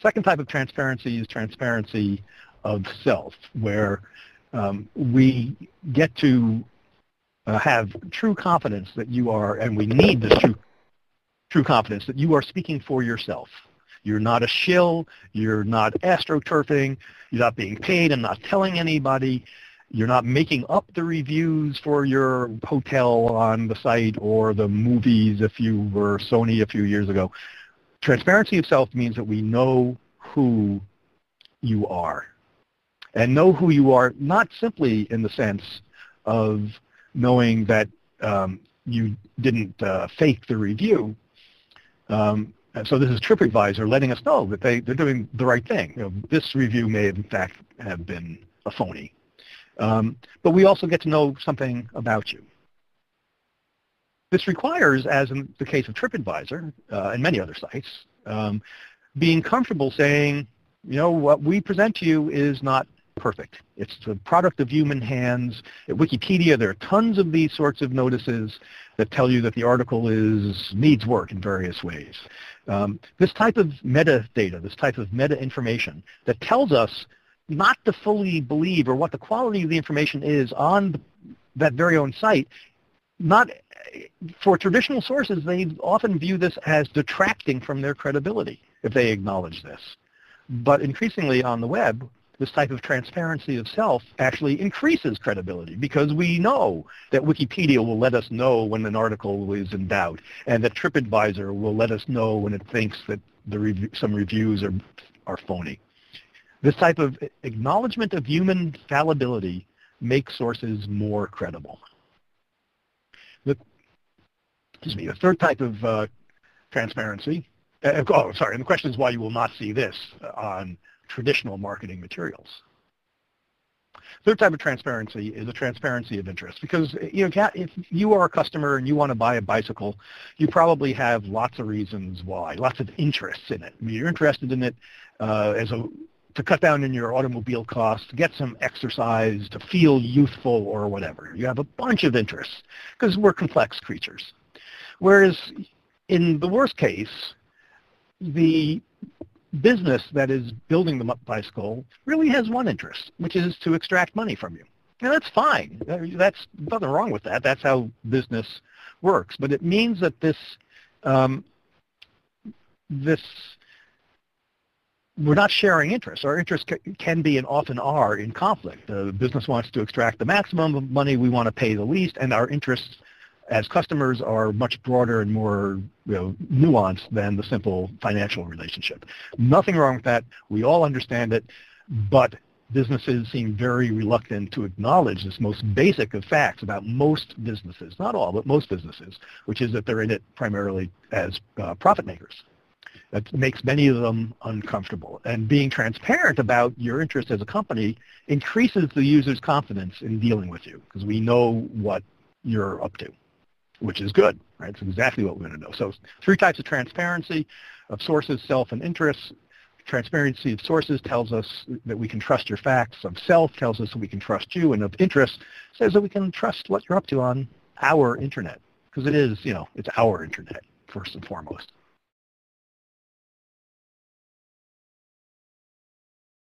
Second type of transparency is transparency of self, where we get to have true confidence that you are, and we need this true confidence that you are speaking for yourself. You're not a shill, you're not astroturfing, you're not being paid and not telling anybody, you're not making up the reviews for your hotel on the site or the movies if you were Sony a few years ago. Transparency of self means that we know who you are. And know who you are not simply in the sense of knowing that you didn't fake the review. And so this is TripAdvisor letting us know that they're doing the right thing. This review may in fact have been a phony. But we also get to know something about you. This requires, as in the case of TripAdvisor and many other sites, being comfortable saying, what we present to you is not perfect. It's the product of human hands. At Wikipedia, there are tons of these sorts of notices that tell you that the article needs work in various ways. This type of metadata, this type of meta information that tells us not to fully believe or what the quality of the information is on that very own site, not for traditional sources, they often view this as detracting from their credibility if they acknowledge this. But increasingly on the web, this type of transparency of self actually increases credibility because we know that Wikipedia will let us know when an article is in doubt and that TripAdvisor will let us know when it thinks that some reviews are phony. This type of acknowledgement of human fallibility makes sources more credible. The third type of transparency, and the question is why you will not see this on traditional marketing materials. Third type of transparency is a transparency of interest because if you are a customer and you want to buy a bicycle, you probably have lots of reasons why, lots of interests in it. You're interested in it to cut down in your automobile costs, to get some exercise, to feel youthful or whatever. You have a bunch of interests because we're complex creatures. Whereas in the worst case, the business that is building the bicycle really has one interest, which is to extract money from you. Now that's fine. That's nothing wrong with that. That's how business works. But it means that we're not sharing interests. Our interests can be and often are in conflict. The business wants to extract the maximum of money, we want to pay the least, and our interests as customers are much broader and more nuanced than the simple financial relationship. Nothing wrong with that. We all understand it, but businesses seem very reluctant to acknowledge this most basic of facts about most businesses, not all, but most businesses, which is that they're in it primarily as profit makers. That makes many of them uncomfortable. And being transparent about your interest as a company increases the user's confidence in dealing with you because we know what you're up to, which is good, right? It's exactly what we want to know. So 3 types of transparency of sources, self, and interests. Transparency of sources tells us that we can trust your facts. Of self tells us that we can trust you. And of interest says that we can trust what you're up to on our internet because it is, it's our internet first and foremost.